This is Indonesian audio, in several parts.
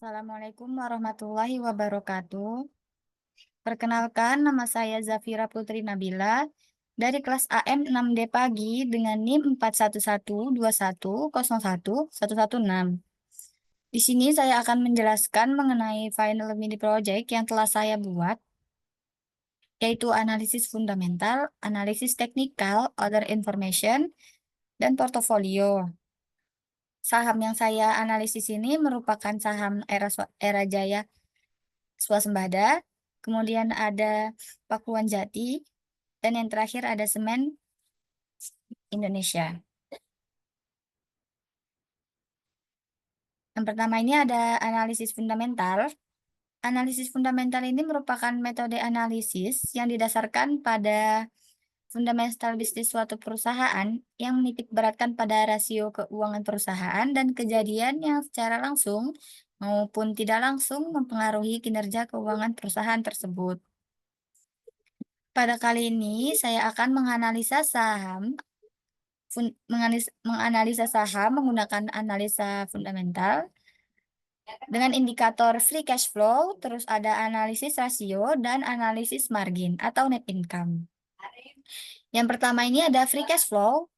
Assalamualaikum warahmatullahi wabarakatuh. Perkenalkan, nama saya Zafira Putri Nabila dari kelas AM 6D pagi dengan NIM 41121011116. Di sini saya akan menjelaskan mengenai final mini project yang telah saya buat, yaitu analisis fundamental, analisis teknikal, other information, dan portofolio. Saham yang saya analisis ini merupakan saham Era Jaya Swasembada, kemudian ada Pakuan Jati, dan yang terakhir ada Semen Indonesia. Yang pertama ini ada analisis fundamental. Analisis fundamental ini merupakan metode analisis yang didasarkan pada fundamental bisnis suatu perusahaan yang menitik beratkan pada rasio keuangan perusahaan dan kejadian yang secara langsung maupun tidak langsung mempengaruhi kinerja keuangan perusahaan tersebut. Pada kali ini, saya akan menganalisa saham menggunakan analisa fundamental dengan indikator free cash flow, terus ada analisis rasio dan analisis margin atau net income. Yang pertama ini ada free cash flow.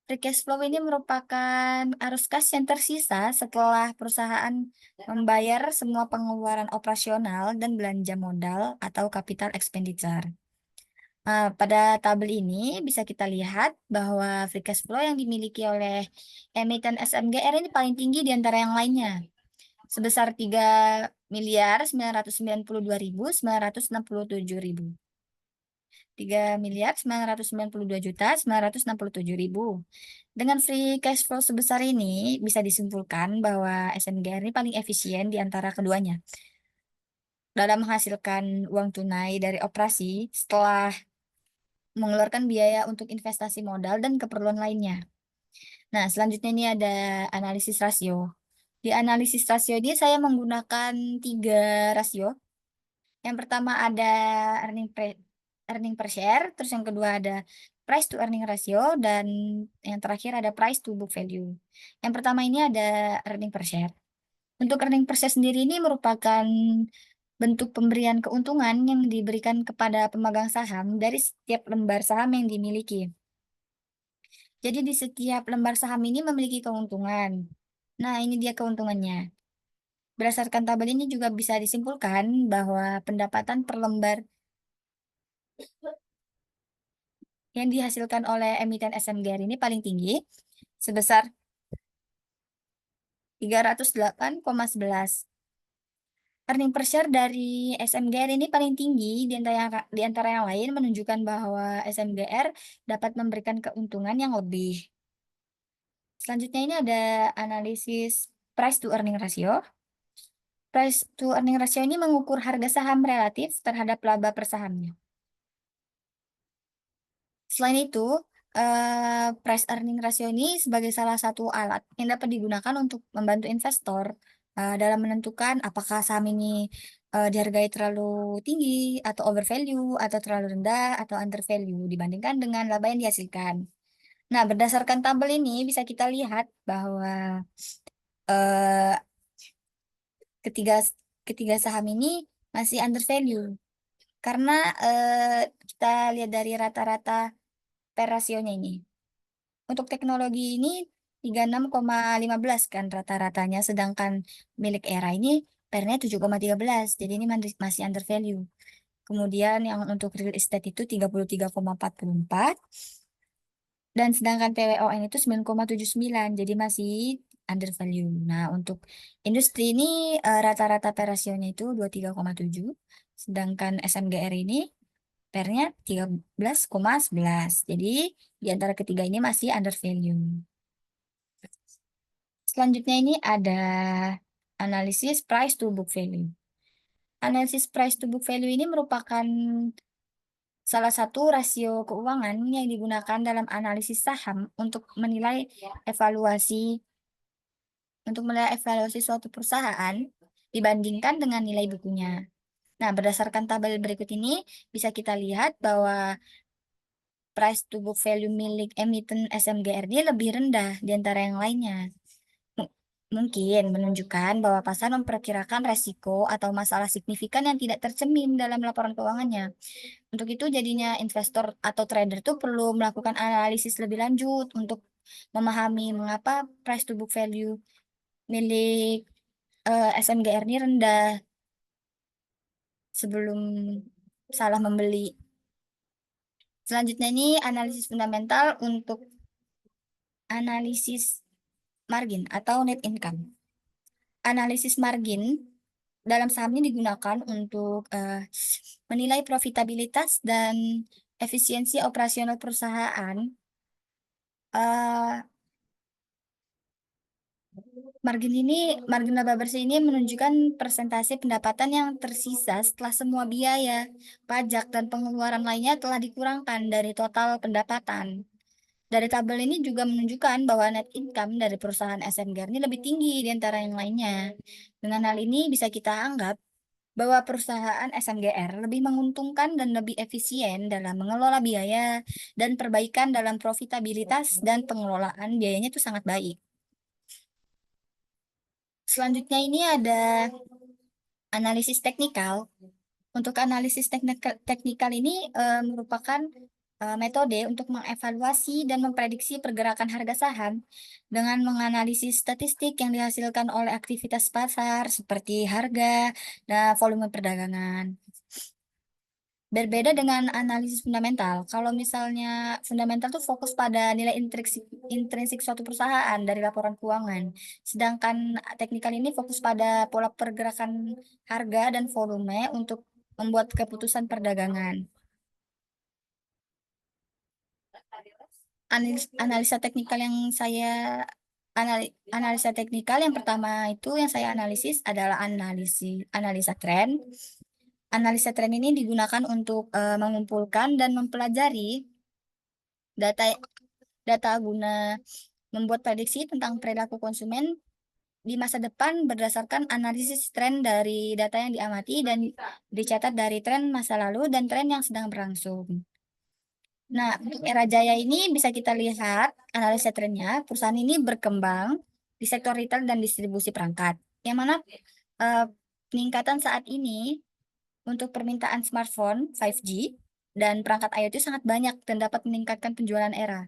Free cash flow ini merupakan arus kas yang tersisa setelah perusahaan membayar semua pengeluaran operasional dan belanja modal atau capital expenditure. Pada tabel ini bisa kita lihat bahwa free cash flow yang dimiliki oleh emiten SMGR ini paling tinggi di antara yang lainnya, sebesar 3.992.967.000. 3.992.967.000. Dengan free cash flow sebesar ini, bisa disimpulkan bahwa SMGR ini paling efisien di antara keduanya dalam menghasilkan uang tunai dari operasi setelah mengeluarkan biaya untuk investasi modal dan keperluan lainnya. Nah, selanjutnya ini ada analisis rasio. Di analisis rasio ini saya menggunakan 3 rasio. Yang pertama ada earning per share, terus yang kedua ada price to earning ratio, dan yang terakhir ada price to book value. Yang pertama ini ada earning per share. Untuk earning per share sendiri ini merupakan bentuk pemberian keuntungan yang diberikan kepada pemegang saham dari setiap lembar saham yang dimiliki. Jadi di setiap lembar saham ini memiliki keuntungan. Nah, ini dia keuntungannya. Berdasarkan tabel ini juga bisa disimpulkan bahwa pendapatan per lembar yang dihasilkan oleh emiten SMGR ini paling tinggi, sebesar 308,11. Earning per share dari SMGR ini paling tinggi di antara yang lain, menunjukkan bahwa SMGR dapat memberikan keuntungan yang lebih. Selanjutnya ini ada analisis price to earning ratio. Price to earning ratio ini mengukur harga saham relatif terhadap laba per sahamnya. Selain itu, price earning ratio ini sebagai salah satu alat yang dapat digunakan untuk membantu investor dalam menentukan apakah saham ini dihargai terlalu tinggi atau overvalue atau terlalu rendah atau undervalue dibandingkan dengan laba yang dihasilkan. Nah, berdasarkan tabel ini bisa kita lihat bahwa eh, ketiga ketiga saham ini masih undervalue karena kita lihat dari rata-rata per rasionya ini. Untuk teknologi ini 36,15 kan rata-ratanya, sedangkan milik Era ini pernya 7,13. Jadi ini masih undervalue. Kemudian yang untuk real estate itu 33,44. Dan sedangkan PWON itu 9,79. Jadi masih undervalue. Nah, untuk industri ini rata-rata per rasionya itu 23,7. Sedangkan SMGR ini pernya 13,11. Jadi di antara ketiga ini masih undervalue. Selanjutnya ini ada analisis price to book value. Analisis price to book value ini merupakan salah satu rasio keuangan yang digunakan dalam analisis saham untuk menilai evaluasi suatu perusahaan dibandingkan dengan nilai bukunya. Nah, berdasarkan tabel berikut ini bisa kita lihat bahwa price to book value milik emiten SMGRD lebih rendah di antara yang lainnya. mungkin menunjukkan bahwa pasar memperkirakan resiko atau masalah signifikan yang tidak tercermin dalam laporan keuangannya. Untuk itu jadinya investor atau trader itu perlu melakukan analisis lebih lanjut untuk memahami mengapa price to book value milik SMGR ini rendah sebelum salah membeli. Selanjutnya ini analisis fundamental untuk analisis margin atau net income. Analisis margin dalam saham ini digunakan untuk menilai profitabilitas dan efisiensi operasional perusahaan. Eh, margin laba bersih ini menunjukkan persentase pendapatan yang tersisa setelah semua biaya, pajak, dan pengeluaran lainnya telah dikurangkan dari total pendapatan. Dari tabel ini juga menunjukkan bahwa net income dari perusahaan SMGR ini lebih tinggi di antara yang lainnya. Dengan hal ini bisa kita anggap bahwa perusahaan SMGR lebih menguntungkan dan lebih efisien dalam mengelola biaya dan perbaikan dalam profitabilitas dan pengelolaan biayanya itu sangat baik. Selanjutnya ini ada analisis teknikal. Untuk analisis teknikal ini merupakan metode untuk mengevaluasi dan memprediksi pergerakan harga saham dengan menganalisis statistik yang dihasilkan oleh aktivitas pasar seperti harga dan volume perdagangan. Berbeda dengan analisis fundamental. Kalau misalnya fundamental tuh fokus pada nilai intrinsik suatu perusahaan dari laporan keuangan. Sedangkan teknikal ini fokus pada pola pergerakan harga dan volume untuk membuat keputusan perdagangan. Analisa teknikal yang saya analisa teknikal yang pertama itu yang saya analisis adalah analisa tren. Analisa tren ini digunakan untuk mengumpulkan dan mempelajari data data guna membuat prediksi tentang perilaku konsumen di masa depan berdasarkan analisis tren dari data yang diamati dan dicatat dari tren masa lalu dan tren yang sedang berlangsung. Nah, untuk era jaya ini bisa kita lihat analisa trennya. Perusahaan ini berkembang di sektor retail dan distribusi perangkat. Yang mana eh, peningkatan saat ini untuk permintaan smartphone 5G dan perangkat IoT sangat banyak dan dapat meningkatkan penjualan era.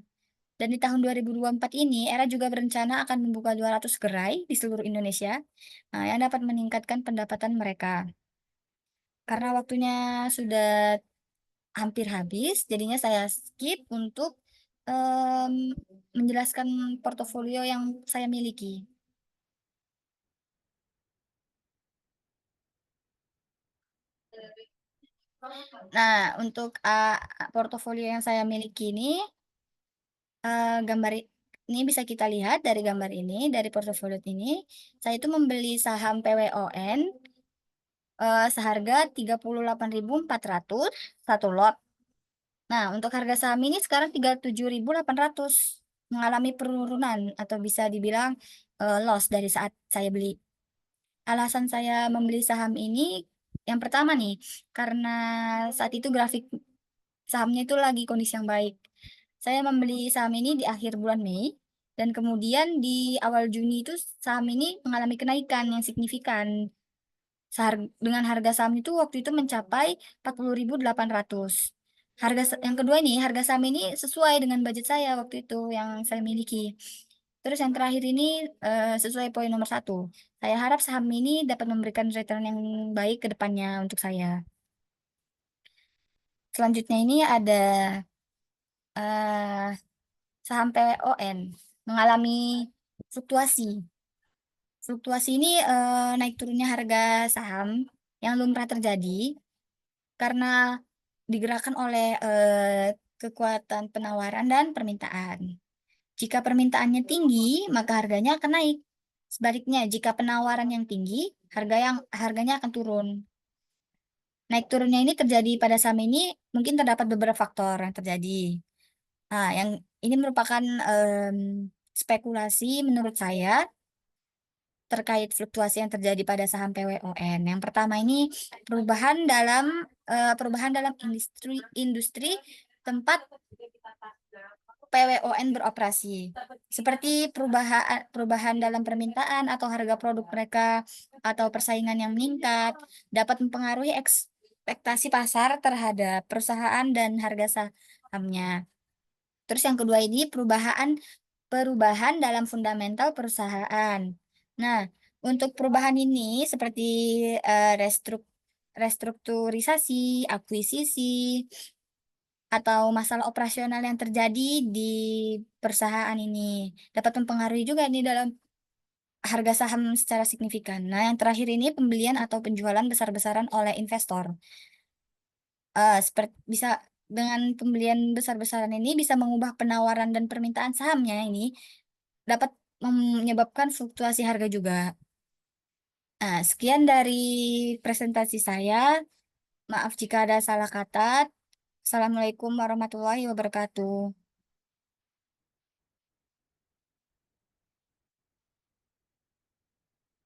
Dan di tahun 2024 ini, Era juga berencana akan membuka 200 gerai di seluruh Indonesia, yang dapat meningkatkan pendapatan mereka. Karena waktunya sudah hampir habis, jadinya saya skip untuk em, menjelaskan portofolio yang saya miliki. Nah, untuk portofolio yang saya miliki ini, gambar ini bisa kita lihat dari gambar ini, dari portofolio ini, saya itu membeli saham PWON seharga 38.400 satu lot. Nah, untuk harga saham ini sekarang 37.800 mengalami penurunan atau bisa dibilang loss dari saat saya beli. Alasan saya membeli saham ini yang pertama nih, karena saat itu grafik sahamnya itu lagi kondisi yang baik. Saya membeli saham ini di akhir bulan Mei dan kemudian di awal Juni itu saham ini mengalami kenaikan yang signifikan. Dengan harga saham itu waktu itu mencapai 40.800. Yang kedua ini, harga saham ini sesuai dengan budget saya waktu itu yang saya miliki. Terus yang terakhir ini sesuai poin nomor satu. Saya harap saham ini dapat memberikan return yang baik ke depannya untuk saya. Selanjutnya ini ada eh, saham PON mengalami fluktuasi. Fluktuasi ini naik turunnya harga saham yang lumrah terjadi karena digerakkan oleh kekuatan penawaran dan permintaan. Jika permintaannya tinggi, maka harganya akan naik. Sebaliknya, jika penawaran yang tinggi, harganya akan turun. Naik turunnya ini terjadi pada saham ini mungkin terdapat beberapa faktor yang terjadi. Nah, yang ini merupakan spekulasi menurut saya terkait fluktuasi yang terjadi pada saham PWON. Yang pertama ini perubahan dalam industri tempat PWON beroperasi, seperti perubahan dalam permintaan atau harga produk mereka, atau persaingan yang meningkat, dapat mempengaruhi ekspektasi pasar terhadap perusahaan dan harga sahamnya. Terus yang kedua ini perubahan dalam fundamental perusahaan. Nah, untuk perubahan ini seperti restrukturisasi, akuisisi, atau masalah operasional yang terjadi di perusahaan ini dapat mempengaruhi juga nih dalam harga saham secara signifikan. Nah, yang terakhir ini pembelian atau penjualan besar-besaran oleh investor. Seperti bisa dengan pembelian besar-besaran ini bisa mengubah penawaran dan permintaan sahamnya ini dapat menyebabkan fluktuasi harga juga. Nah, sekian dari presentasi saya. Maaf jika ada salah kata. Assalamualaikum warahmatullahi wabarakatuh.